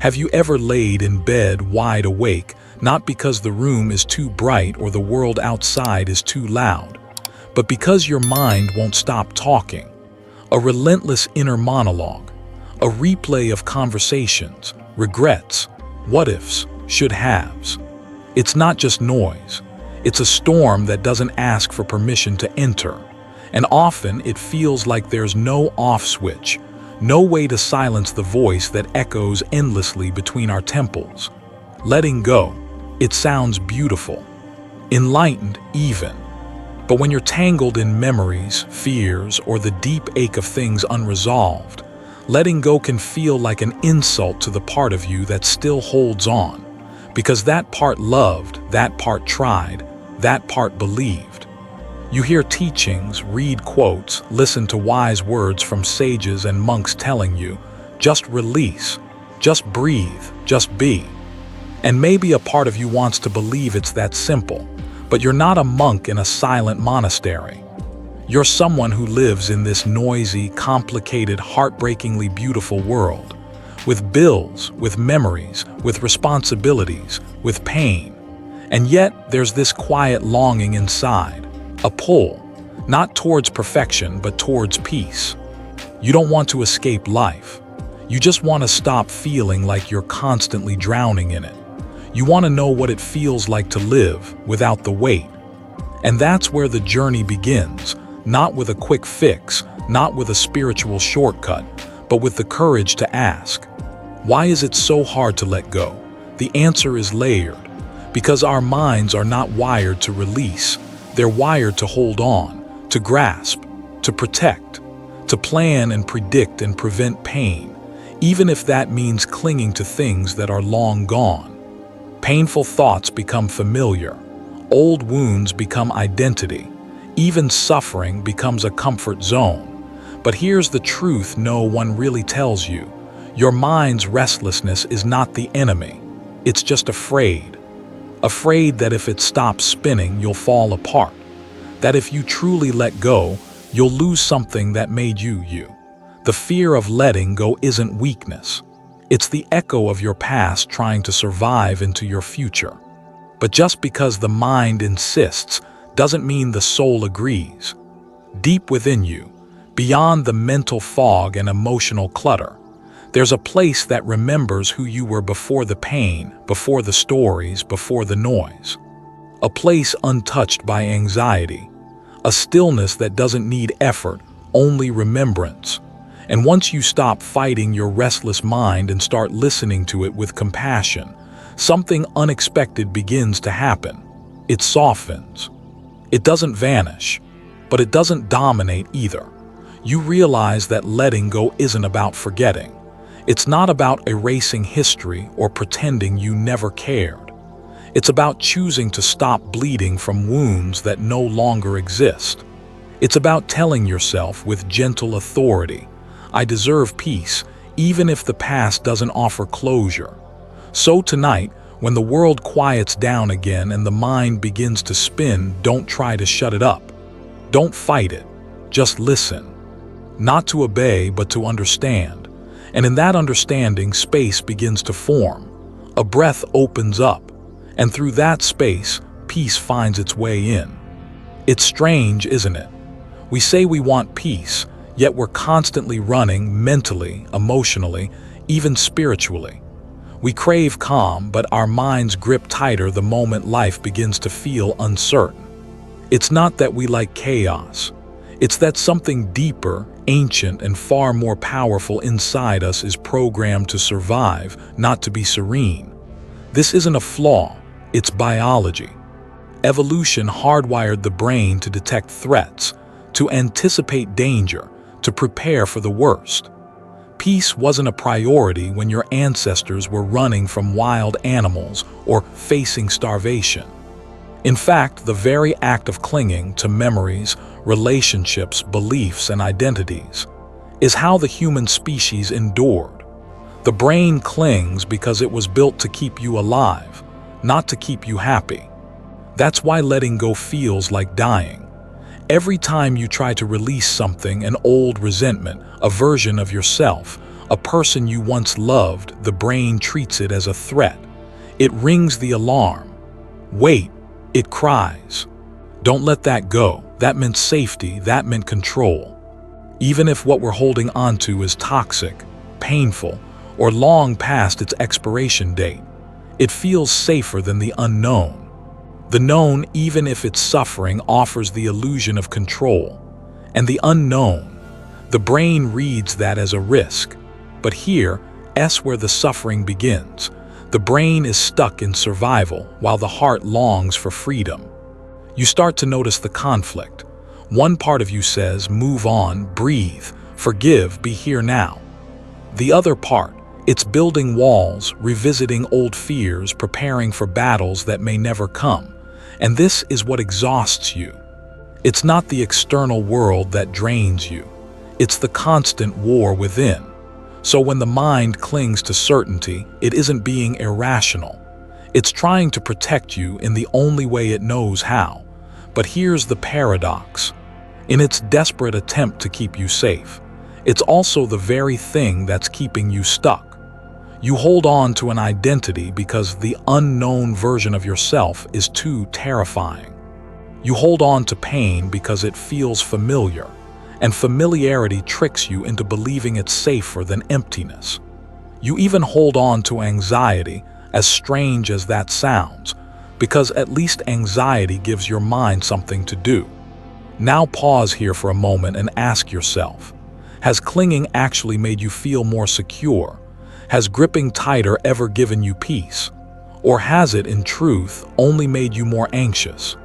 Have you ever laid in bed wide awake, not because the room is too bright or the world outside is too loud, but because your mind won't stop talking? A relentless inner monologue, a replay of conversations, regrets, what-ifs, should-haves. It's not just noise. It's a storm that doesn't ask for permission to enter. And often it feels like there's no off switch, no way to silence the voice that echoes endlessly between our temples. Letting go. It sounds beautiful, enlightened even. But when you're tangled in memories, fears, or the deep ache of things unresolved, letting go can feel like an insult to the part of you that still holds on. Because that part loved, that part tried, that part believed. You hear teachings, read quotes, listen to wise words from sages and monks telling you, just release, just breathe, just be. And maybe a part of you wants to believe it's that simple, but you're not a monk in a silent monastery. You're someone who lives in this noisy, complicated, heartbreakingly beautiful world, with bills, with memories, with responsibilities, with pain. And yet there's this quiet longing inside, a pull, not towards perfection, but towards peace. You don't want to escape life. You just want to stop feeling like you're constantly drowning in it. You want to know what it feels like to live without the weight. And that's where the journey begins, not with a quick fix, not with a spiritual shortcut, but with the courage to ask, why is it so hard to let go? The answer is layered, because our minds are not wired to release. They're wired to hold on, to grasp, to protect, to plan and predict and prevent pain, even if that means clinging to things that are long gone. Painful thoughts become familiar, old wounds become identity, even suffering becomes a comfort zone. But here's the truth no one really tells you. Your mind's restlessness is not the enemy. It's just afraid. Afraid that if it stops spinning, you'll fall apart. That if you truly let go, you'll lose something that made you you. The fear of letting go isn't weakness. It's the echo of your past trying to survive into your future. But just because the mind insists doesn't mean the soul agrees. Deep within you, beyond the mental fog and emotional clutter, there's a place that remembers who you were before the pain, before the stories, before the noise. A place untouched by anxiety. A stillness that doesn't need effort, only remembrance. And once you stop fighting your restless mind and start listening to it with compassion, something unexpected begins to happen. It softens. It doesn't vanish, but it doesn't dominate either. You realize that letting go isn't about forgetting. It's not about erasing history or pretending you never cared. It's about choosing to stop bleeding from wounds that no longer exist. It's about telling yourself with gentle authority, I deserve peace, even if the past doesn't offer closure. So tonight, when the world quiets down again and the mind begins to spin, don't try to shut it up. Don't fight it. Just listen. Not to obey, but to understand. And in that understanding, space begins to form. A breath opens up, and through that space, peace finds its way in. It's strange, isn't it? We say we want peace, yet we're constantly running mentally, emotionally, even spiritually. We crave calm, but our minds grip tighter the moment life begins to feel uncertain. It's not that we like chaos. It's that something deeper, ancient, and far more powerful inside us is programmed to survive, not to be serene. This isn't a flaw, it's biology. Evolution hardwired the brain to detect threats, to anticipate danger, to prepare for the worst. Peace wasn't a priority when your ancestors were running from wild animals or facing starvation. In fact, the very act of clinging to memories, relationships, beliefs, and identities is how the human species endured. The brain clings because it was built to keep you alive, not to keep you happy. That's why letting go feels like dying. Every time you try to release something, an old resentment, a version of yourself, A person you once loved, the brain treats it as a threat. It rings the alarm. Wait, it cries. Don't let that go. That meant safety, that meant control. Even if what we're holding onto is toxic, painful, or long past its expiration date, it feels safer than the unknown. The known, even if it's suffering, offers the illusion of control. And the unknown, the brain reads that as a risk. But here's where the suffering begins. The brain is stuck in survival while the heart longs for freedom. You start to notice the conflict. One part of you says, move on, breathe, forgive, be here now. The other part, it's building walls, revisiting old fears, preparing for battles that may never come. And this is what exhausts you. It's not the external world that drains you. It's the constant war within. So when the mind clings to certainty, it isn't being irrational. It's trying to protect you in the only way it knows how. But here's the paradox. In its desperate attempt to keep you safe, it's also the very thing that's keeping you stuck. You hold on to an identity because the unknown version of yourself is too terrifying. You hold on to pain because it feels familiar, and familiarity tricks you into believing it's safer than emptiness. You even hold on to anxiety, as strange as that sounds, because at least anxiety gives your mind something to do. Now pause here for a moment and ask yourself, has clinging actually made you feel more secure? Has gripping tighter ever given you peace? Or has it, in truth, only made you more anxious?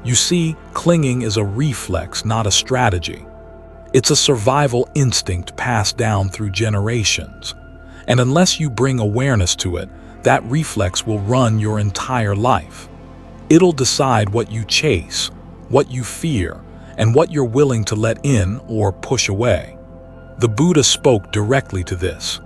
You see, clinging is a reflex, not a strategy. It's a survival instinct passed down through generations. And unless you bring awareness to it, that reflex will run your entire life. It'll decide what you chase, what you fear, and what you're willing to let in or push away. The Buddha spoke directly to this.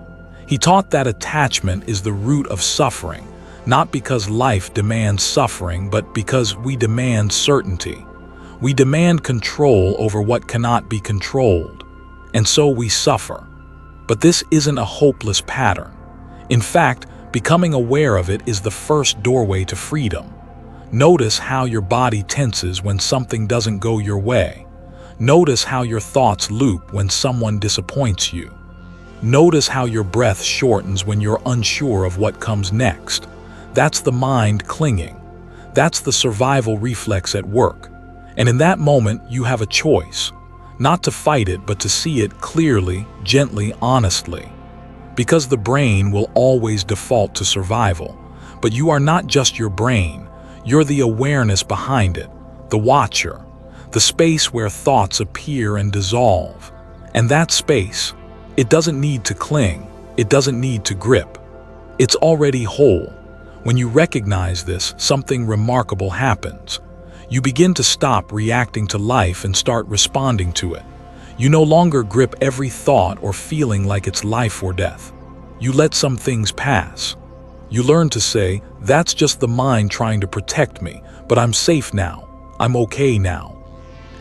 He taught that attachment is the root of suffering, not because life demands suffering, but because we demand certainty. We demand control over what cannot be controlled, and so we suffer. But this isn't a hopeless pattern. In fact, becoming aware of it is the first doorway to freedom. Notice how your body tenses when something doesn't go your way. Notice how your thoughts loop when someone disappoints you. Notice how your breath shortens when you're unsure of what comes next. That's the mind clinging. That's the survival reflex at work. And in that moment, you have a choice. Not to fight it, but to see it clearly, gently, honestly. Because the brain will always default to survival. But you are not just your brain. You're the awareness behind it, the watcher, the space where thoughts appear and dissolve. And that space, it doesn't need to cling, it doesn't need to grip. It's already whole. When you recognize this, something remarkable happens. You begin to stop reacting to life and start responding to it. You no longer grip every thought or feeling like it's life or death. You let some things pass. You learn to say, that's just the mind trying to protect me, but I'm safe now. I'm okay now.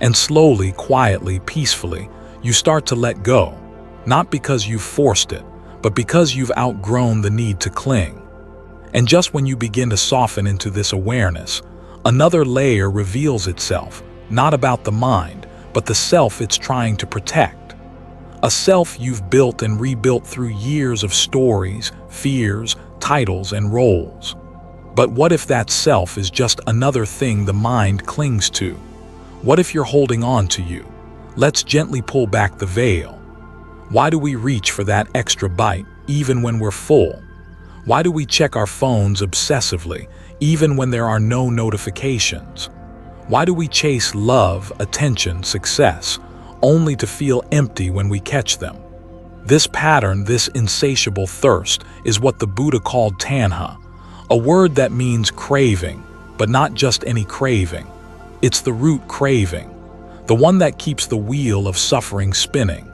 And slowly, quietly, peacefully, you start to let go. Not because you've forced it, but because you've outgrown the need to cling. And just when you begin to soften into this awareness, another layer reveals itself, not about the mind, but the self it's trying to protect. A self you've built and rebuilt through years of stories, fears, titles, and roles. But what if that self is just another thing the mind clings to? What if you're holding on to you? Let's gently pull back the veil. Why do we reach for that extra bite, even when we're full? Why do we check our phones obsessively, even when there are no notifications? Why do we chase love, attention, success, only to feel empty when we catch them? This pattern, this insatiable thirst, is what the Buddha called Tanhā, a word that means craving, but not just any craving. It's the root craving, the one that keeps the wheel of suffering spinning.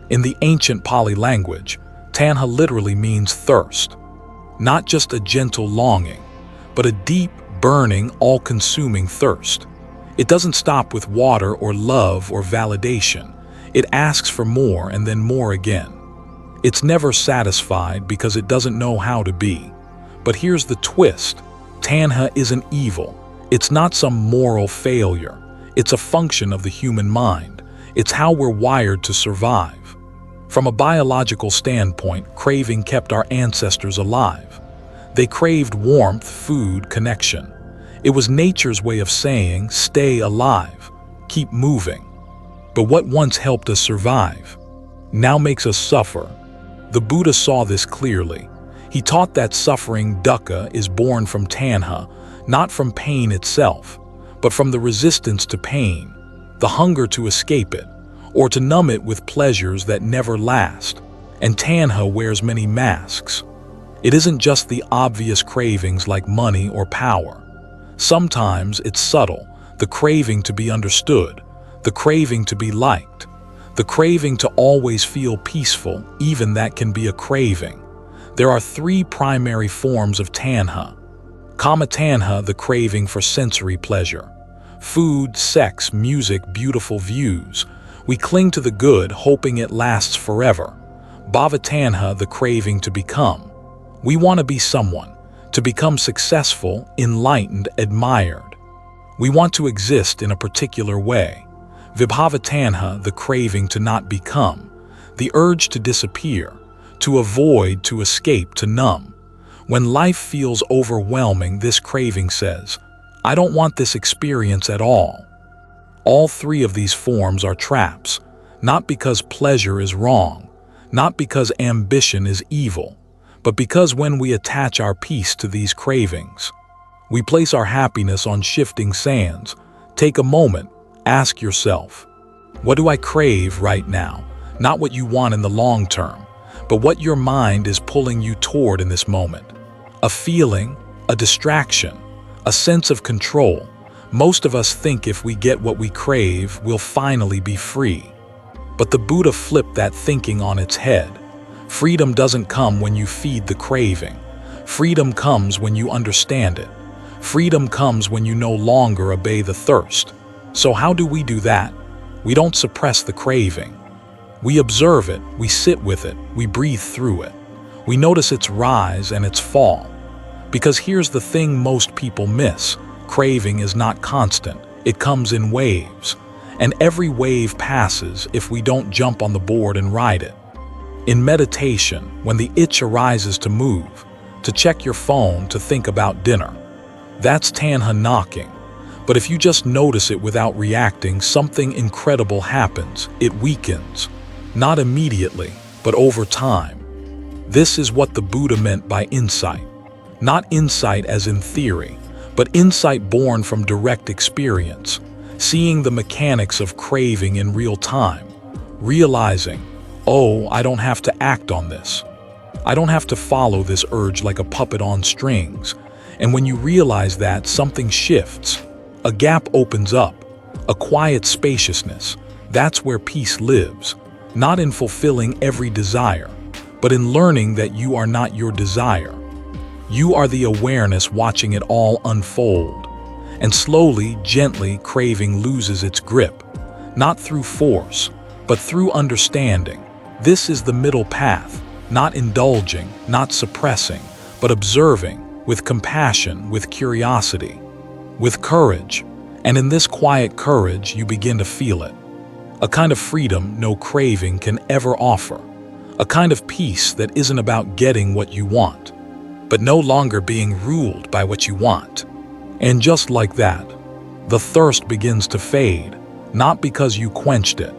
In the ancient Pali language, Tanhā literally means thirst. Not just a gentle longing, but a deep, burning, all-consuming thirst. It doesn't stop with water or love or validation. It asks for more and then more again. It's never satisfied because it doesn't know how to be. But here's the twist. Tanhā isn't evil. It's not some moral failure. It's a function of the human mind. It's how we're wired to survive. From a biological standpoint, craving kept our ancestors alive. They craved warmth, food, connection. It was nature's way of saying, stay alive, keep moving. But what once helped us survive now makes us suffer. The Buddha saw this clearly. He taught that suffering, dukkha, is born from Tanhā, not from pain itself, but from the resistance to pain, the hunger to escape it, or to numb it with pleasures that never last. And Tanhā wears many masks. It isn't just the obvious cravings like money or power. Sometimes it's subtle, the craving to be understood, the craving to be liked, the craving to always feel peaceful. Even that can be a craving. There are three primary forms of Tanhā. Kama Tanhā, the craving for sensory pleasure. Food, sex, music, beautiful views. We cling to the good, hoping it lasts forever. Bhava Tanhā, the craving to become. We want to be someone, to become successful, enlightened, admired. We want to exist in a particular way. Vibhava Tanhā, the craving to not become, the urge to disappear, to avoid, to escape, to numb. When life feels overwhelming, this craving says, I don't want this experience at all. All three of these forms are traps, not because pleasure is wrong, not because ambition is evil, but because when we attach our peace to these cravings, we place our happiness on shifting sands. Take a moment, ask yourself, what do I crave right now? Not what you want in the long term, but what your mind is pulling you toward in this moment. A feeling, a distraction, a sense of control. Most of us think if we get what we crave, we'll finally be free. But the Buddha flipped that thinking on its head. Freedom doesn't come when you feed the craving. Freedom comes when you understand it. Freedom comes when you no longer obey the thirst. So how do we do that? We don't suppress the craving. We observe it, we sit with it, we breathe through it. We notice its rise and its fall. Because here's the thing most people miss. Craving is not constant. It comes in waves. And every wave passes if we don't jump on the board and ride it. In meditation, when the itch arises to move, to check your phone, to think about dinner, that's Tanhā knocking. But if you just notice it without reacting, something incredible happens. It weakens. Not immediately, but over time. This is what the Buddha meant by insight. Not insight as in theory, but insight born from direct experience, seeing the mechanics of craving in real time, realizing, oh, I don't have to act on this. I don't have to follow this urge like a puppet on strings. And when you realize that, something shifts. A gap opens up, a quiet spaciousness. That's where peace lives, not in fulfilling every desire, but in learning that you are not your desire. You are the awareness watching it all unfold. And slowly, gently, craving loses its grip, not through force, but through understanding. This is the middle path, not indulging, not suppressing, but observing, with compassion, with curiosity, with courage. And in this quiet courage, you begin to feel it. A kind of freedom no craving can ever offer. A kind of peace that isn't about getting what you want, but no longer being ruled by what you want. And just like that, the thirst begins to fade, not because you quenched it,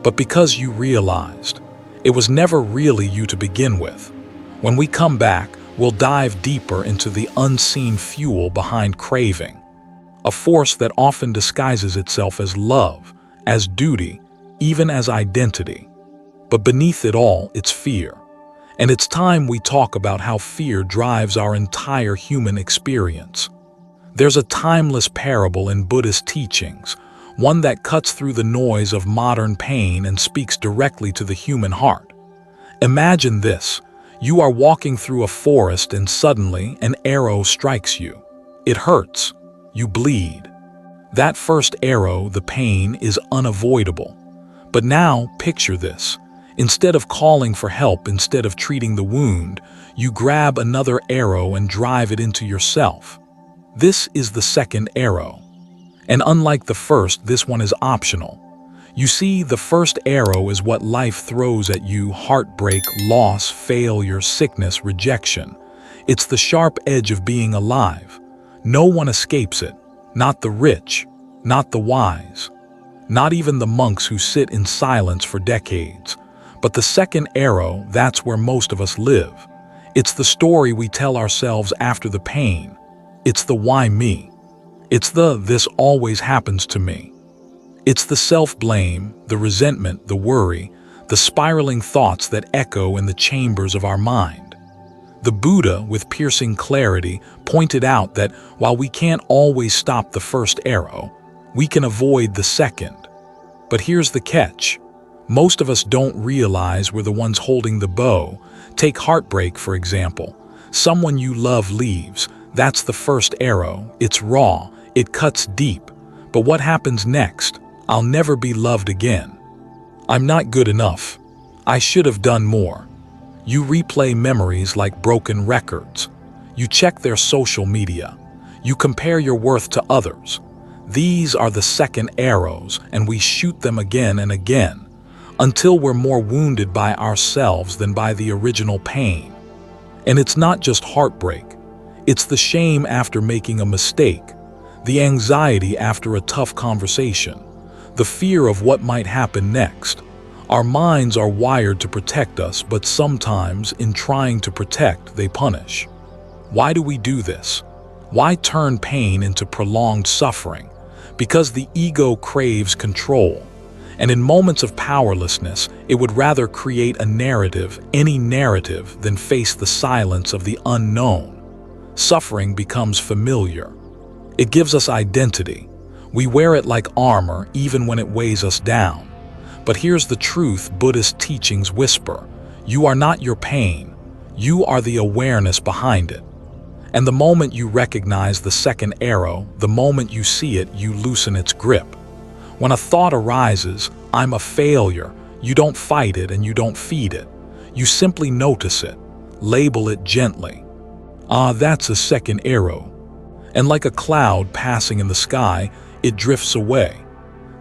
but because you realized it was never really you to begin with. When we come back, we'll dive deeper into the unseen fuel behind craving, a force that often disguises itself as love, as duty, even as identity. But beneath it all, it's fear. And it's time we talk about how fear drives our entire human experience. There's a timeless parable in Buddhist teachings, one that cuts through the noise of modern pain and speaks directly to the human heart. Imagine this. You are walking through a forest and suddenly an arrow strikes you. It hurts. You bleed. That first arrow, the pain, is unavoidable. But now, picture this. Instead of calling for help, instead of treating the wound, you grab another arrow and drive it into yourself. This is the second arrow. And unlike the first, this one is optional. You see, the first arrow is what life throws at you: heartbreak, loss, failure, sickness, rejection. It's the sharp edge of being alive. No one escapes it. Not the rich, not the wise, not even the monks who sit in silence for decades. But the second arrow, that's where most of us live. It's the story we tell ourselves after the pain. It's the why me. It's the this always happens to me. It's the self-blame, the resentment, the worry, the spiraling thoughts that echo in the chambers of our mind. The Buddha, with piercing clarity, pointed out that while we can't always stop the first arrow, we can avoid the second. But here's the catch. Most of us don't realize we're the ones holding the bow. Take heartbreak, for example. Someone you love leaves. That's the first arrow. It's raw. It cuts deep. But what happens next? I'll never be loved again. I'm not good enough. I should have done more. You replay memories like broken records. You check their social media. You compare your worth to others. These are the second arrows, and we shoot them again and again, until we're more wounded by ourselves than by the original pain. And it's not just heartbreak. It's the shame after making a mistake, the anxiety after a tough conversation, the fear of what might happen next. Our minds are wired to protect us, but sometimes, in trying to protect, they punish. Why do we do this? Why turn pain into prolonged suffering? Because the ego craves control. And in moments of powerlessness, it would rather create a narrative, any narrative, than face the silence of the unknown. Suffering becomes familiar. It gives us identity. We wear it like armor, even when it weighs us down. But here's the truth Buddhist teachings whisper. You are not your pain. You are the awareness behind it. And the moment you recognize the second arrow, the moment you see it, you loosen its grip. When a thought arises, I'm a failure, you don't fight it and you don't feed it. You simply notice it, label it gently. Ah, that's a second arrow. And like a cloud passing in the sky, it drifts away.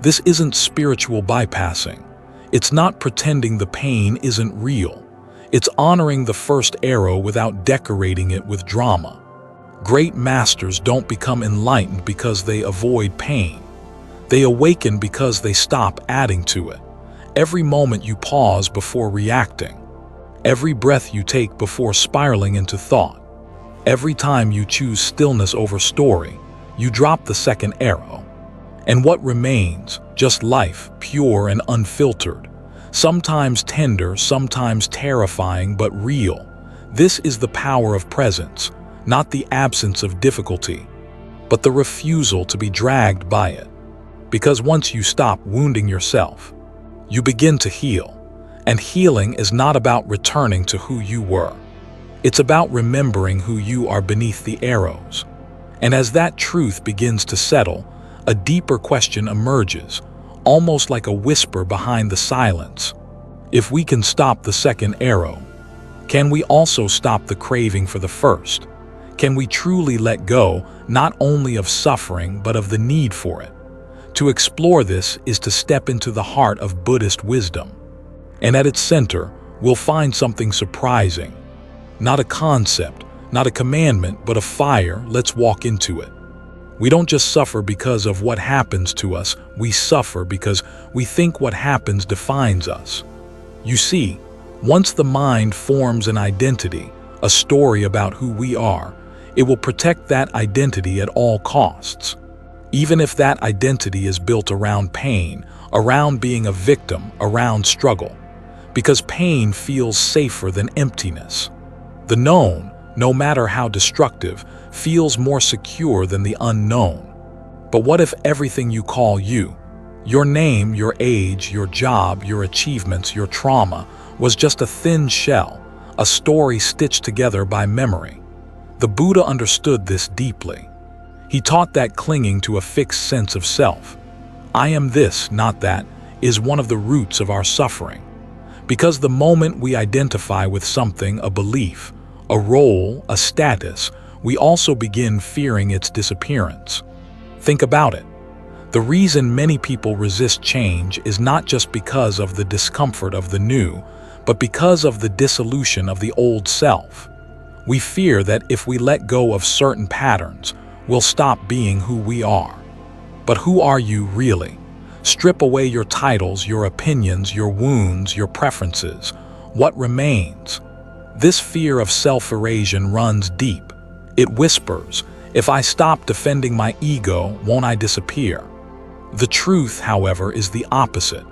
This isn't spiritual bypassing. It's not pretending the pain isn't real. It's honoring the first arrow without decorating it with drama. Great masters don't become enlightened because they avoid pain. They awaken because they stop adding to it. Every moment you pause before reacting. Every breath you take before spiraling into thought. Every time you choose stillness over story, you drop the second arrow. And what remains? Just life, pure and unfiltered. Sometimes tender, sometimes terrifying, but real. This is the power of presence, not the absence of difficulty, but the refusal to be dragged by it. Because once you stop wounding yourself, you begin to heal. And healing is not about returning to who you were. It's about remembering who you are beneath the arrows. And as that truth begins to settle, a deeper question emerges, almost like a whisper behind the silence. If we can stop the second arrow, can we also stop the craving for the first? Can we truly let go, not only of suffering, but of the need for it? To explore this is to step into the heart of Buddhist wisdom. And at its center, we'll find something surprising. Not a concept, not a commandment, but a fire. Let's walk into it. We don't just suffer because of what happens to us, we suffer because we think what happens defines us. You see, once the mind forms an identity, a story about who we are, it will protect that identity at all costs. Even if that identity is built around pain, around being a victim, around struggle. Because pain feels safer than emptiness. The known, no matter how destructive, feels more secure than the unknown. But what if everything you call you, your name, your age, your job, your achievements, your trauma, was just a thin shell, a story stitched together by memory? The Buddha understood this deeply. He taught that clinging to a fixed sense of self, I am this, not that, is one of the roots of our suffering. Because the moment we identify with something, a belief, a role, a status, we also begin fearing its disappearance. Think about it. The reason many people resist change is not just because of the discomfort of the new, but because of the dissolution of the old self. We fear that if we let go of certain patterns, we'll stop being who we are. But who are you really? Strip away your titles, your opinions, your wounds, your preferences. What remains? This fear of self-erasion runs deep. It whispers, if I stop defending my ego, won't I disappear? The truth, however, is the opposite.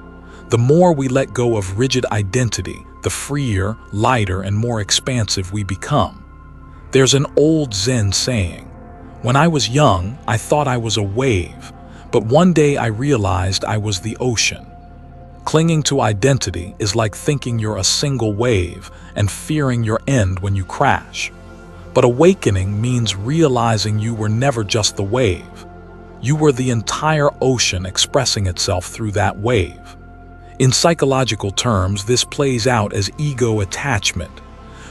The more we let go of rigid identity, the freer, lighter, and more expansive we become. There's an old Zen saying, "When I was young, I thought I was a wave, but one day I realized I was the ocean." Clinging to identity is like thinking you're a single wave and fearing your end when you crash. But awakening means realizing you were never just the wave. You were the entire ocean expressing itself through that wave. In psychological terms, this plays out as ego attachment.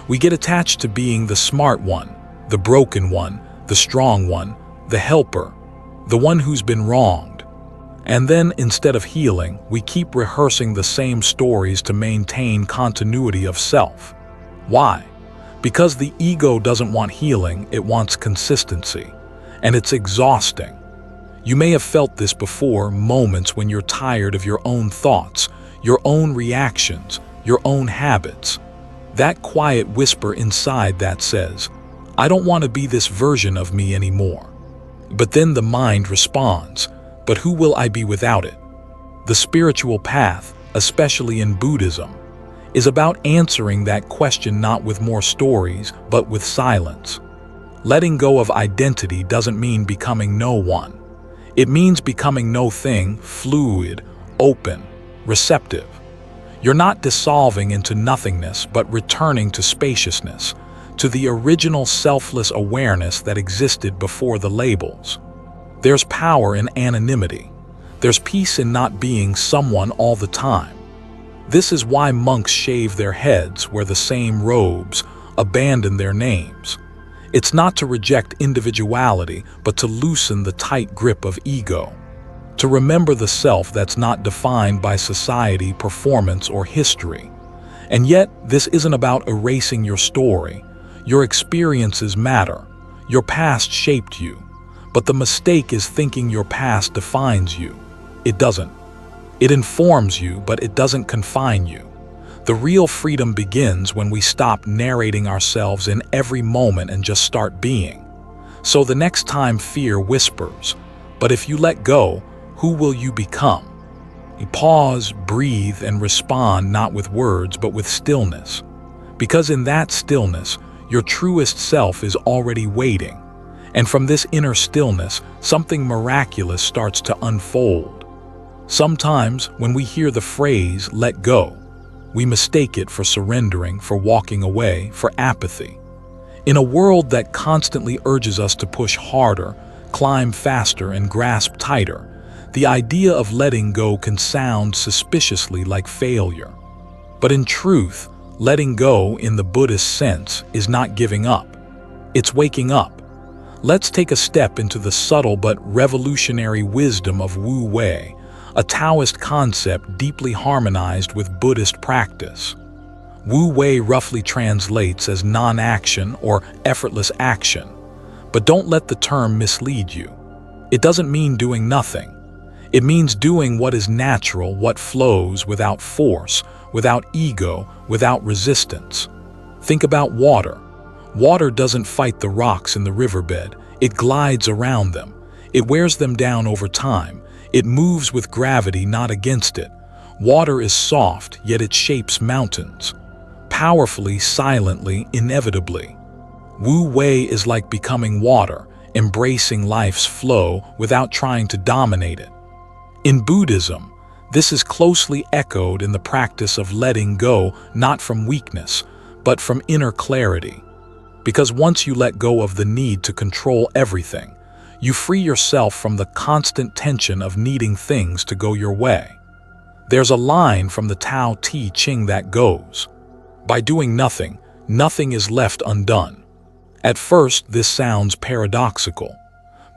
We get attached to being the smart one, the broken one, the strong one, the helper, the one who's been wronged. And then, instead of healing, we keep rehearsing the same stories to maintain continuity of self. Why? Because the ego doesn't want healing, it wants consistency. And it's exhausting. You may have felt this before, moments when you're tired of your own thoughts, your own reactions, your own habits. That quiet whisper inside that says, I don't want to be this version of me anymore. But then the mind responds, but who will I be without it? The spiritual path, especially in Buddhism, is about answering that question not with more stories, but with silence. Letting go of identity doesn't mean becoming no one. It means becoming no thing, fluid, open, receptive. You're not dissolving into nothingness, but returning to spaciousness, to the original selfless awareness that existed before the labels. There's power in anonymity. There's peace in not being someone all the time. This is why monks shave their heads, wear the same robes, abandon their names. It's not to reject individuality, but to loosen the tight grip of ego. To remember the self that's not defined by society, performance, or history. And yet, this isn't about erasing your story. Your experiences matter. Your past shaped you. But the mistake is thinking your past defines you. It doesn't. It informs you, but it doesn't confine you. The real freedom begins when we stop narrating ourselves in every moment and just start being. So the next time fear whispers, but if you let go, who will you become? You pause, breathe, and respond not with words, but with stillness. Because in that stillness, your truest self is already waiting. And from this inner stillness, something miraculous starts to unfold. Sometimes, when we hear the phrase, let go, we mistake it for surrendering, for walking away, for apathy. In a world that constantly urges us to push harder, climb faster, and grasp tighter, the idea of letting go can sound suspiciously like failure. But in truth, letting go in the Buddhist sense is not giving up. It's waking up. Let's take a step into the subtle but revolutionary wisdom of Wu Wei, a Taoist concept deeply harmonized with Buddhist practice. Wu Wei roughly translates as non-action or effortless action, but don't let the term mislead you. It doesn't mean doing nothing. It means doing what is natural, what flows without force, without ego, without resistance. Think about water. Water doesn't fight the rocks in the riverbed. It glides around them. It wears them down over time. It moves with gravity, not against it. Water is soft, yet it shapes mountains. Powerfully, silently, inevitably. Wu Wei is like becoming water, embracing life's flow without trying to dominate it. In Buddhism, this is closely echoed in the practice of letting go, not from weakness, but from inner clarity. Because once you let go of the need to control everything, you free yourself from the constant tension of needing things to go your way. There's a line from the Tao Te Ching that goes, "By doing nothing, nothing is left undone." At first, this sounds paradoxical,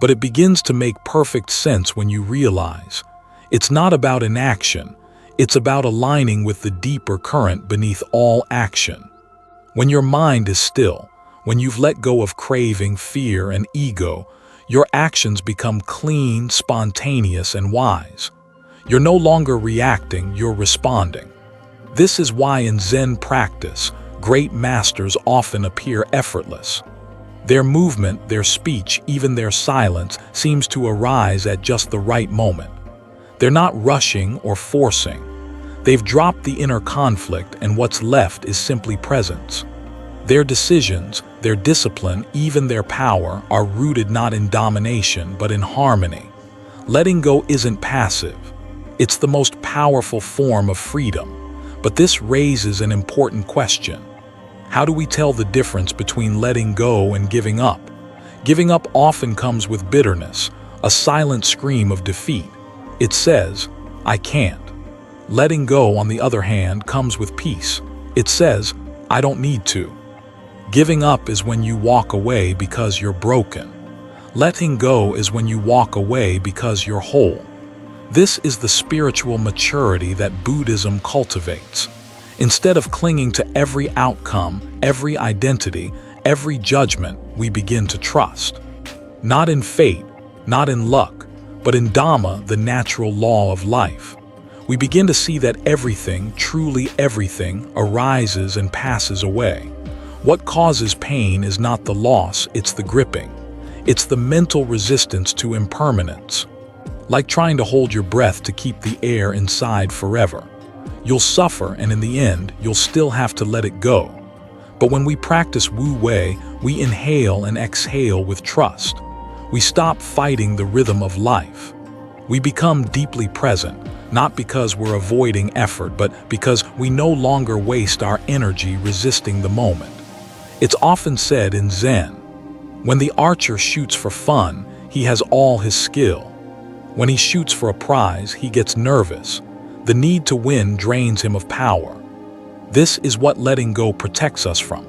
but it begins to make perfect sense when you realize it's not about inaction, it's about aligning with the deeper current beneath all action. When your mind is still, when you've let go of craving, fear, and ego, your actions become clean, spontaneous, and wise. You're no longer reacting, you're responding. This is why in Zen practice, great masters often appear effortless. Their movement, their speech, even their silence seems to arise at just the right moment. They're not rushing or forcing. They've dropped the inner conflict, and what's left is simply presence. Their decisions, their discipline, even their power are rooted not in domination but in harmony. Letting go isn't passive. It's the most powerful form of freedom. But this raises an important question. How do we tell the difference between letting go and giving up? Giving up often comes with bitterness, a silent scream of defeat. It says, "I can't." Letting go, on the other hand, comes with peace. It says, "I don't need to." Giving up is when you walk away because you're broken. Letting go is when you walk away because you're whole. This is the spiritual maturity that Buddhism cultivates. Instead of clinging to every outcome, every identity, every judgment, we begin to trust. Not in fate, not in luck, but in Dhamma, the natural law of life. We begin to see that everything, truly everything, arises and passes away. What causes pain is not the loss, it's the gripping. It's the mental resistance to impermanence. Like trying to hold your breath to keep the air inside forever. You'll suffer, and in the end, you'll still have to let it go. But when we practice Wu Wei, we inhale and exhale with trust. We stop fighting the rhythm of life. We become deeply present, not because we're avoiding effort, but because we no longer waste our energy resisting the moment. It's often said in Zen, when the archer shoots for fun, he has all his skill. When he shoots for a prize, he gets nervous. The need to win drains him of power. This is what letting go protects us from.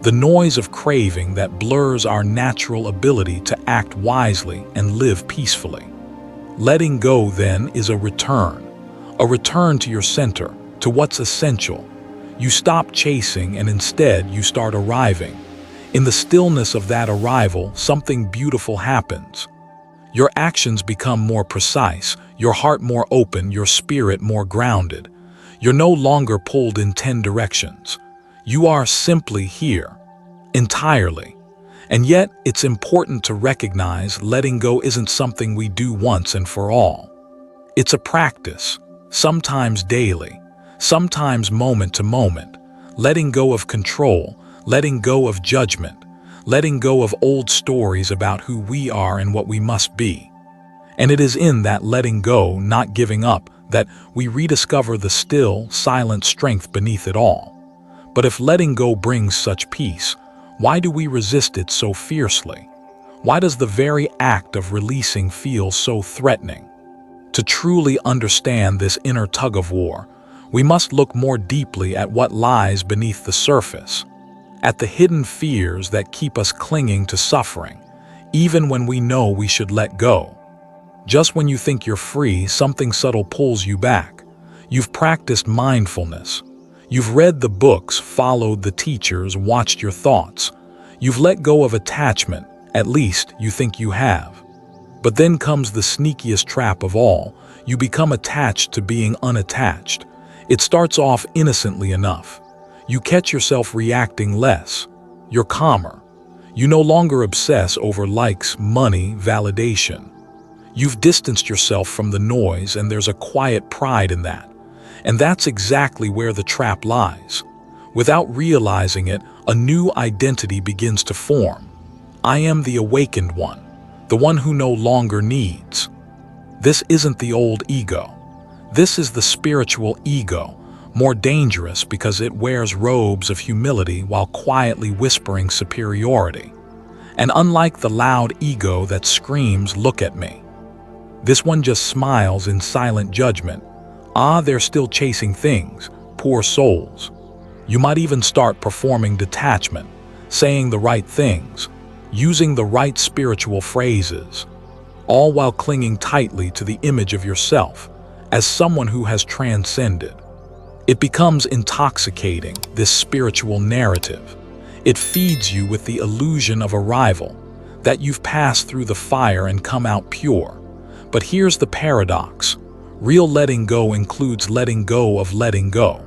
The noise of craving that blurs our natural ability to act wisely and live peacefully. Letting go, then, is a return to your center, to what's essential. You stop chasing and instead you start arriving. In the stillness of that arrival, something beautiful happens. Your actions become more precise, your heart more open, your spirit more grounded. You're no longer pulled in 10 directions. You are simply here, entirely. And yet, it's important to recognize letting go isn't something we do once and for all. It's a practice, sometimes daily, sometimes moment to moment, letting go of control, letting go of judgment, letting go of old stories about who we are and what we must be. And it is in that letting go, not giving up, that we rediscover the still, silent strength beneath it all. But if letting go brings such peace, why do we resist it so fiercely? Why does the very act of releasing feel so threatening? To truly understand this inner tug-of-war, we must look more deeply at what lies beneath the surface, at the hidden fears that keep us clinging to suffering, even when we know we should let go. Just when you think you're free, something subtle pulls you back. You've practiced mindfulness. You've read the books, followed the teachers, watched your thoughts. You've let go of attachment, at least you think you have. But then comes the sneakiest trap of all. You become attached to being unattached. It starts off innocently enough. You catch yourself reacting less. You're calmer. You no longer obsess over likes, money, validation. You've distanced yourself from the noise, and there's a quiet pride in that. And that's exactly where the trap lies. Without realizing it, a new identity begins to form. I am the awakened one, the one who no longer needs. This isn't the old ego. This is the spiritual ego, more dangerous because it wears robes of humility while quietly whispering superiority. And unlike the loud ego that screams, "Look at me," this one just smiles in silent judgment. They're still chasing things, poor souls. You might even start performing detachment, saying the right things, using the right spiritual phrases, all while clinging tightly to the image of yourself as someone who has transcended. It becomes intoxicating, this spiritual narrative. It feeds you with the illusion of arrival, that you've passed through the fire and come out pure. But here's the paradox. Real letting go includes letting go of letting go.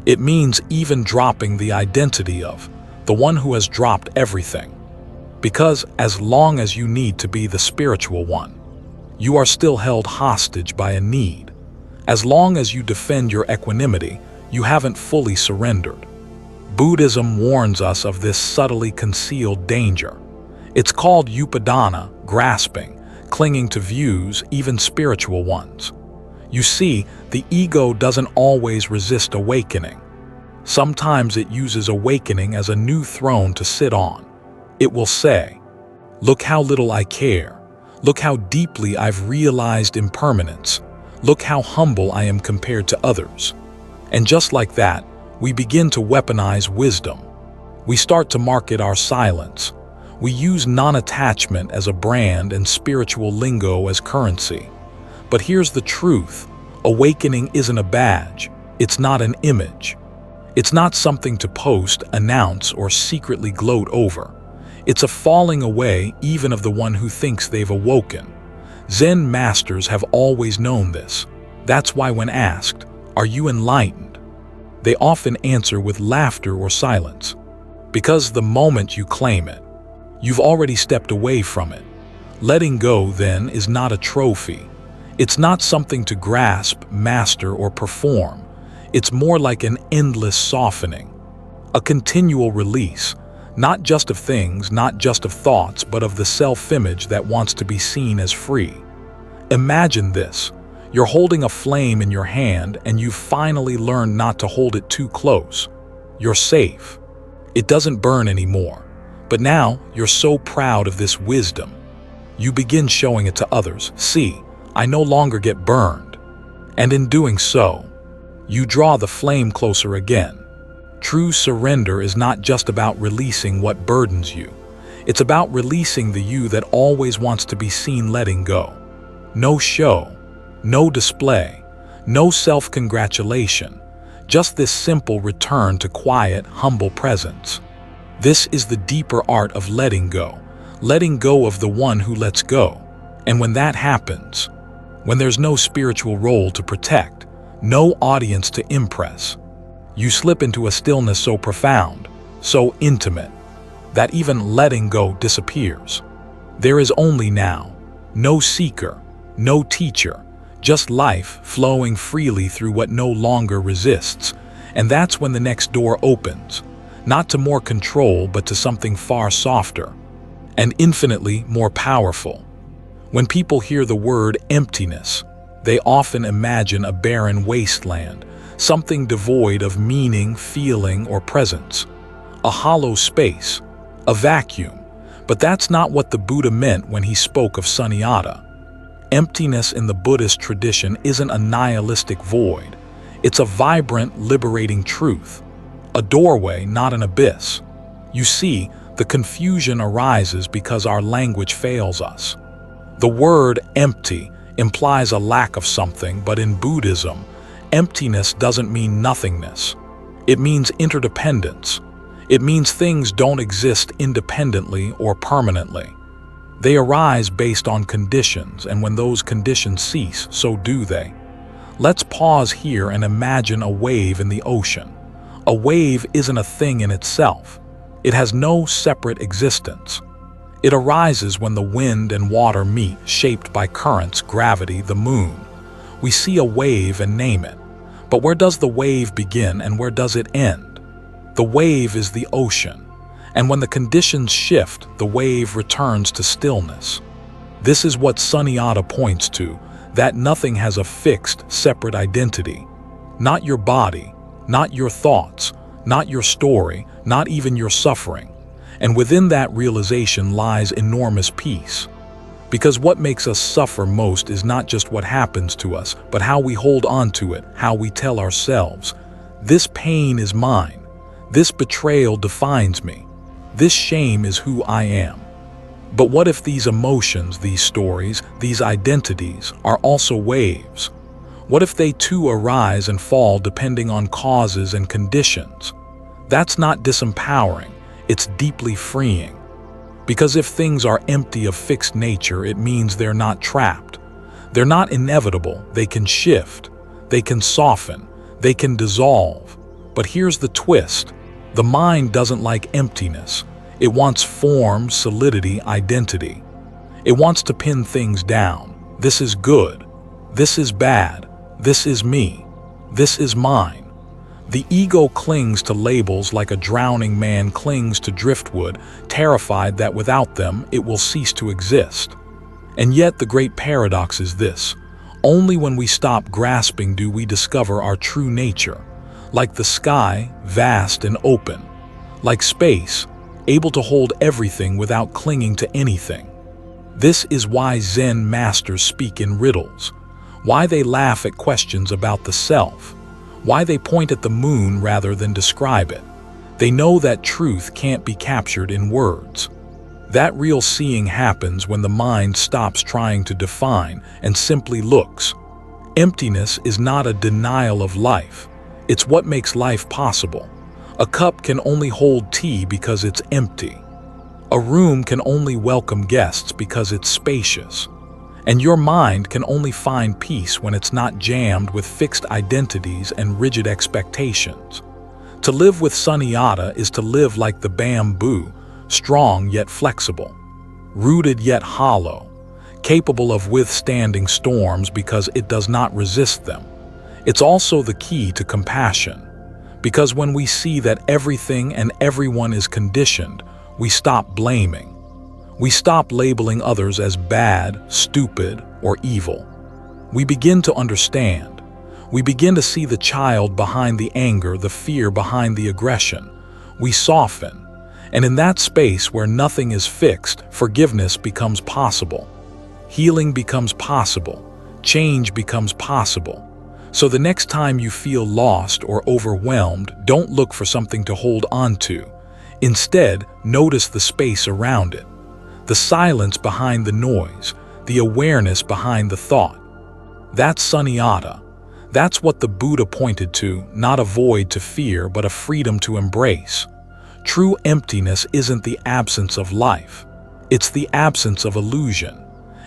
It means even dropping the identity of the one who has dropped everything. Because as long as you need to be the spiritual one, you are still held hostage by a need. As long as you defend your equanimity, you haven't fully surrendered. Buddhism warns us of this subtly concealed danger. It's called upadana, grasping, clinging to views, even spiritual ones. You see, the ego doesn't always resist awakening. Sometimes it uses awakening as a new throne to sit on. It will say, "Look how little I care. Look how deeply I've realized impermanence. Look how humble I am compared to others." And just like that, we begin to weaponize wisdom. We start to market our silence. We use non-attachment as a brand and spiritual lingo as currency. But here's the truth. Awakening isn't a badge. It's not an image. It's not something to post, announce, or secretly gloat over. It's a falling away even of the one who thinks they've awoken. Zen masters have always known this. That's why when asked, "Are you enlightened?" they often answer with laughter or silence. Because the moment you claim it, you've already stepped away from it. Letting go, then, is not a trophy. It's not something to grasp, master, or perform. It's more like an endless softening, a continual release, not just of things, not just of thoughts, but of the self-image that wants to be seen as free. Imagine this. You're holding a flame in your hand and you've finally learned not to hold it too close. You're safe. It doesn't burn anymore. But now you're so proud of this wisdom. You begin showing it to others. "See, I no longer get burned." And in doing so, you draw the flame closer again. True surrender is not just about releasing what burdens you. It's about releasing the you that always wants to be seen letting go. No show, no display, no self-congratulation, just this simple return to quiet, humble presence. This is the deeper art of letting go of the one who lets go. And when that happens, when there's no spiritual role to protect, no audience to impress, you slip into a stillness so profound, so intimate, that even letting go disappears. There is only now, no seeker, no teacher, just life flowing freely through what no longer resists. And that's when the next door opens, not to more control but to something far softer and infinitely more powerful. When people hear the word emptiness, they often imagine a barren wasteland, something devoid of meaning, feeling, or presence. A hollow space, a vacuum. But that's not what the Buddha meant when he spoke of Sunyata. Emptiness in the Buddhist tradition isn't a nihilistic void. It's a vibrant, liberating truth. A doorway, not an abyss. You see, the confusion arises because our language fails us. The word empty implies a lack of something, but in Buddhism, emptiness doesn't mean nothingness. It means interdependence. It means things don't exist independently or permanently. They arise based on conditions, and when those conditions cease, so do they. Let's pause here and imagine a wave in the ocean. A wave isn't a thing in itself. It has no separate existence. It arises when the wind and water meet, shaped by currents, gravity, the moon. We see a wave and name it. But where does the wave begin and where does it end? The wave is the ocean. And when the conditions shift, the wave returns to stillness. This is what Sunyata points to, that nothing has a fixed, separate identity. Not your body, not your thoughts, not your story, not even your suffering. And within that realization lies enormous peace. Because what makes us suffer most is not just what happens to us, but how we hold on to it, how we tell ourselves, "This pain is mine. This betrayal defines me. This shame is who I am." But what if these emotions, these stories, these identities are also waves? What if they too arise and fall depending on causes and conditions? That's not disempowering, it's deeply freeing. Because if things are empty of fixed nature, it means they're not trapped. They're not inevitable, they can shift, they can soften, they can dissolve. But here's the twist. The mind doesn't like emptiness. It wants form, solidity, identity. It wants to pin things down. This is good. This is bad. This is me. This is mine. The ego clings to labels like a drowning man clings to driftwood, terrified that without them it will cease to exist. And yet the great paradox is this: only when we stop grasping do we discover our true nature. Like the sky, vast and open. Like space, able to hold everything without clinging to anything. This is why Zen masters speak in riddles, why they laugh at questions about the self, why they point at the moon rather than describe it. They know that truth can't be captured in words. That real seeing happens when the mind stops trying to define and simply looks. Emptiness is not a denial of life. It's what makes life possible. A cup can only hold tea because it's empty. A room can only welcome guests because it's spacious. And your mind can only find peace when it's not jammed with fixed identities and rigid expectations. To live with Sunyata is to live like the bamboo, strong yet flexible, rooted yet hollow, capable of withstanding storms because it does not resist them. It's also the key to compassion, because when we see that everything and everyone is conditioned, we stop blaming. We stop labeling others as bad, stupid, or evil. We begin to understand. We begin to see the child behind the anger, the fear behind the aggression. We soften, and in that space where nothing is fixed, forgiveness becomes possible. Healing becomes possible. Change becomes possible. So the next time you feel lost or overwhelmed, don't look for something to hold on to. Instead, notice the space around it. The silence behind the noise, the awareness behind the thought. That's Sunyata. That's what the Buddha pointed to, not a void to fear, but a freedom to embrace. True emptiness isn't the absence of life. It's the absence of illusion.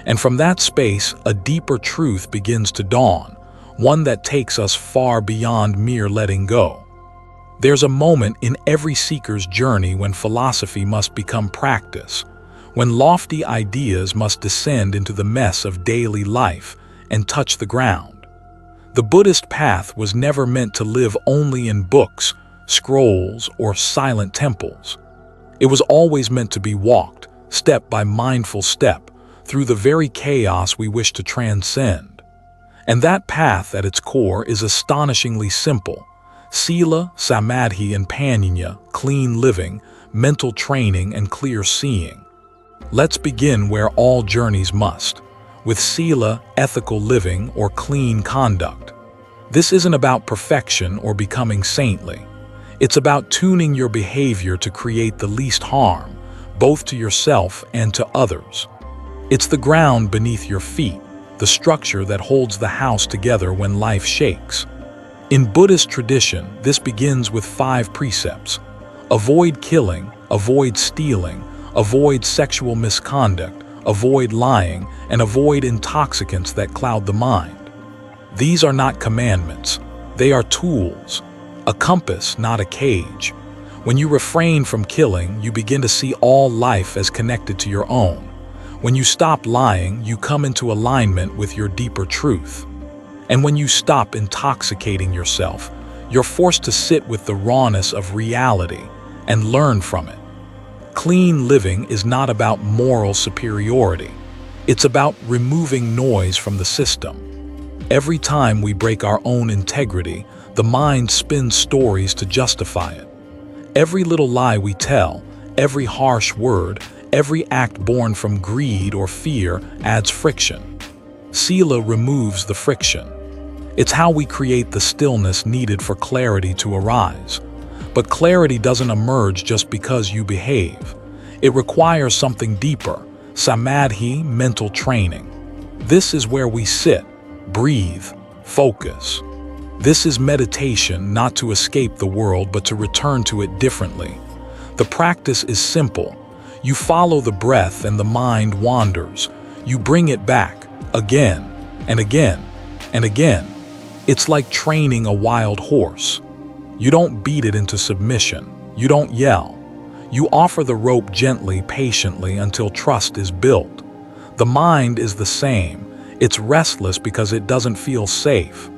And from that space, a deeper truth begins to dawn, one that takes us far beyond mere letting go. There's a moment in every seeker's journey when philosophy must become practice, when lofty ideas must descend into the mess of daily life and touch the ground. The Buddhist path was never meant to live only in books, scrolls, or silent temples. It was always meant to be walked, step by mindful step, through the very chaos we wish to transcend. And that path at its core is astonishingly simple. Sila, Samadhi, and Panyaya, clean living, mental training, and clear seeing. Let's begin where all journeys must, with Sila, ethical living, or clean conduct. This isn't about perfection or becoming saintly. It's about tuning your behavior to create the least harm, both to yourself and to others. It's the ground beneath your feet, the structure that holds the house together when life shakes. In Buddhist tradition, this begins with 5 precepts. Avoid killing, avoid stealing, avoid sexual misconduct, avoid lying, and avoid intoxicants that cloud the mind. These are not commandments. They are tools, a compass, not a cage. When you refrain from killing, you begin to see all life as connected to your own. When you stop lying, you come into alignment with your deeper truth. And when you stop intoxicating yourself, you're forced to sit with the rawness of reality and learn from it. Clean living is not about moral superiority. It's about removing noise from the system. Every time we break our own integrity, the mind spins stories to justify it. Every little lie we tell, every harsh word, Every act born from greed or fear adds friction. Sila removes the friction. It's how we create the stillness needed for clarity to arise. But clarity doesn't emerge just because you behave. It requires something deeper, samadhi, mental training. This is where we sit, breathe, focus. This is meditation, not to escape the world, but to return to it differently. The practice is simple. You follow the breath and the mind wanders. You bring it back, again, and again, and again. It's like training a wild horse. You don't beat it into submission. You don't yell. You offer the rope gently, patiently, until trust is built. The mind is the same. It's restless because it doesn't feel safe.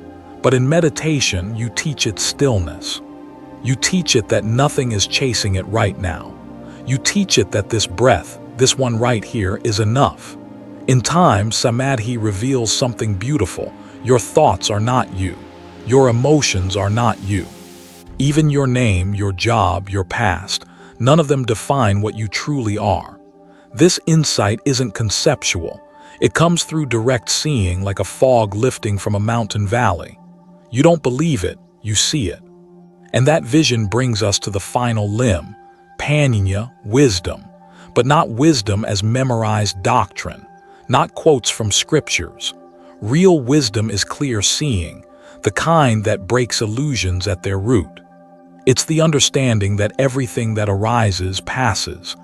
But in meditation, you teach it stillness. You teach it that nothing is chasing it right now. You teach it that this breath, this one right here, is enough. In time, samadhi reveals something beautiful. Your thoughts are not you. Your emotions are not you. Even your name, your job, your past, none of them define what you truly are. This insight isn't conceptual. It comes through direct seeing, like a fog lifting from a mountain valley. You don't believe it, you see it. And that vision brings us to the final limb, Tanhā, wisdom. But not wisdom as memorized doctrine, not quotes from scriptures. Real wisdom is clear seeing, the kind that breaks illusions at their root. It's the understanding that everything that arises passes.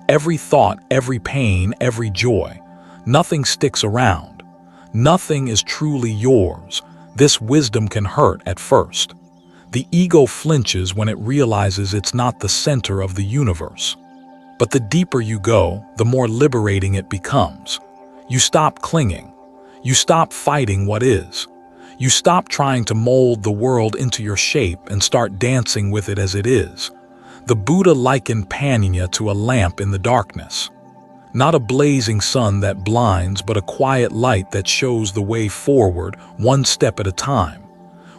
Every thought, every pain, every joy. Nothing sticks around. Nothing is truly yours. This wisdom can hurt at first. The ego flinches when it realizes it's not the center of the universe. But the deeper you go, the more liberating it becomes. You stop clinging. You stop fighting what is. You stop trying to mold the world into your shape and start dancing with it as it is. The Buddha likened Tanhā to a lamp in the darkness. Not a blazing sun that blinds, but a quiet light that shows the way forward, one step at a time.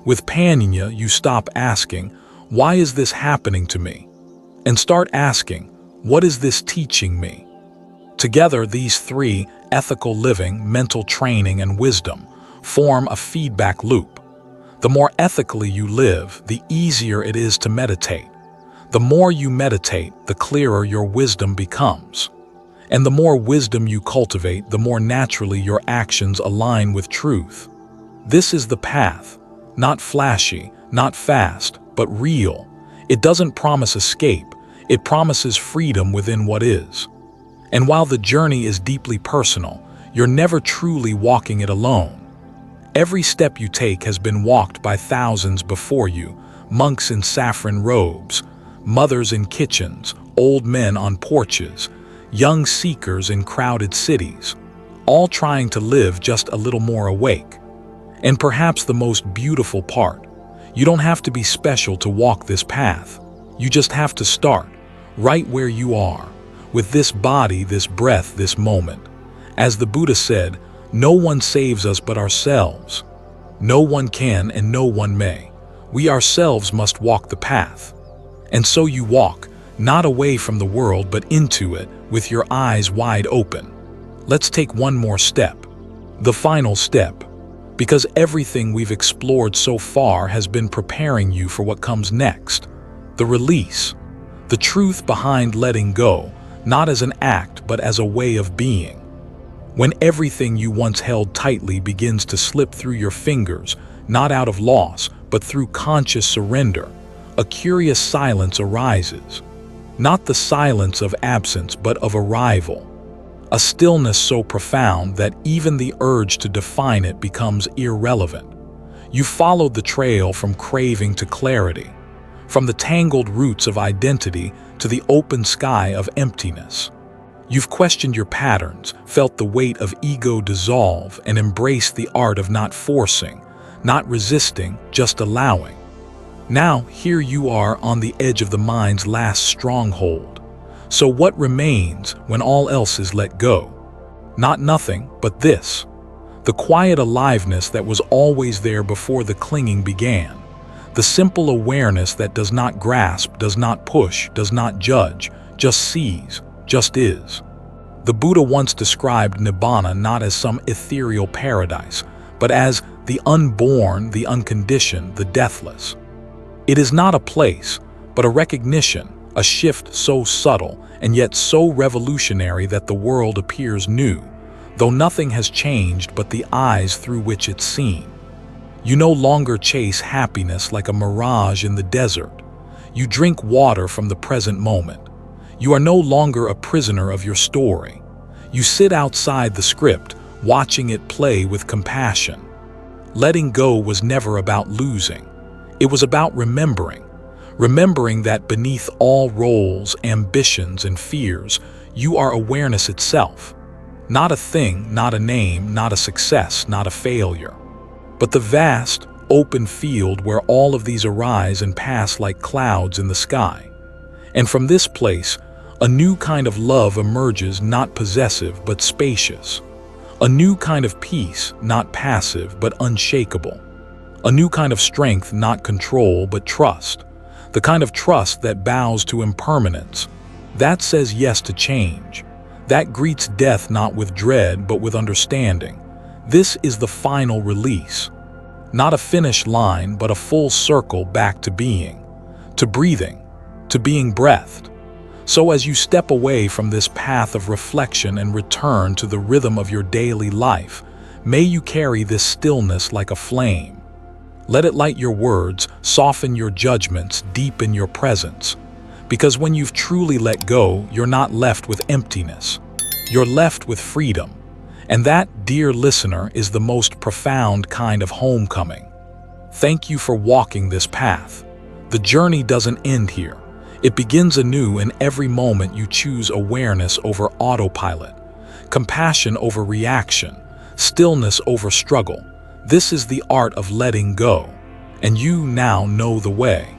With Tanhā, you stop asking, "Why is this happening to me?" and start asking, "What is this teaching me?" Together, these three, ethical living, mental training, and wisdom, form a feedback loop. The more ethically you live, the easier it is to meditate. The more you meditate, the clearer your wisdom becomes. And the more wisdom you cultivate, the more naturally your actions align with truth. This is the path, not flashy, not fast, but real. It doesn't promise escape, it promises freedom within what is. And while the journey is deeply personal, you're never truly walking it alone. Every step you take has been walked by thousands before you, monks in saffron robes, mothers in kitchens, old men on porches, young seekers in crowded cities, all trying to live just a little more awake. And perhaps the most beautiful part, you don't have to be special to walk this path. You just have to start, right where you are, with this body, this breath, this moment. As the Buddha said, no one saves us but ourselves. No one can and no one may. We ourselves must walk the path. And so you walk, not away from the world but into it, with your eyes wide open. Let's take one more step. The final step. Because everything we've explored so far has been preparing you for what comes next. The release. The truth behind letting go, not as an act but as a way of being. When everything you once held tightly begins to slip through your fingers, not out of loss, but through conscious surrender, a curious silence arises. Not the silence of absence, but of arrival. A stillness so profound that even the urge to define it becomes irrelevant. You followed the trail from craving to clarity, from the tangled roots of identity to the open sky of emptiness. You've questioned your patterns, felt the weight of ego dissolve, and embraced the art of not forcing, not resisting, just allowing. Now, here you are on the edge of the mind's last stronghold. So what remains when all else is let go? Not nothing, but this. The quiet aliveness that was always there before the clinging began. The simple awareness that does not grasp, does not push, does not judge, just sees, just is. The Buddha once described Nibbana not as some ethereal paradise, but as the unborn, the unconditioned, the deathless. It is not a place, but a recognition, a shift so subtle and yet so revolutionary that the world appears new, though nothing has changed but the eyes through which it's seen. You no longer chase happiness like a mirage in the desert. You drink water from the present moment. You are no longer a prisoner of your story. You sit outside the script, watching it play with compassion. Letting go was never about losing. It was about remembering that beneath all roles, ambitions, and fears, you are awareness itself. Not a thing, not a name, not a success, not a failure, but the vast, open field where all of these arise and pass like clouds in the sky. And from this place, a new kind of love emerges, not possessive but spacious. A new kind of peace, not passive but unshakable. A new kind of strength, not control but trust. The kind of trust that bows to impermanence. That says yes to change. That greets death not with dread but with understanding. This is the final release. Not a finish line but a full circle back to being. To breathing. To being breathed. So as you step away from this path of reflection and return to the rhythm of your daily life, may you carry this stillness like a flame. Let it light your words, soften your judgments, deepen your presence. Because when you've truly let go, you're not left with emptiness. You're left with freedom. And that, dear listener, is the most profound kind of homecoming. Thank you for walking this path. The journey doesn't end here. It begins anew in every moment you choose awareness over autopilot, compassion over reaction, stillness over struggle. This is the art of letting go, and you now know the way.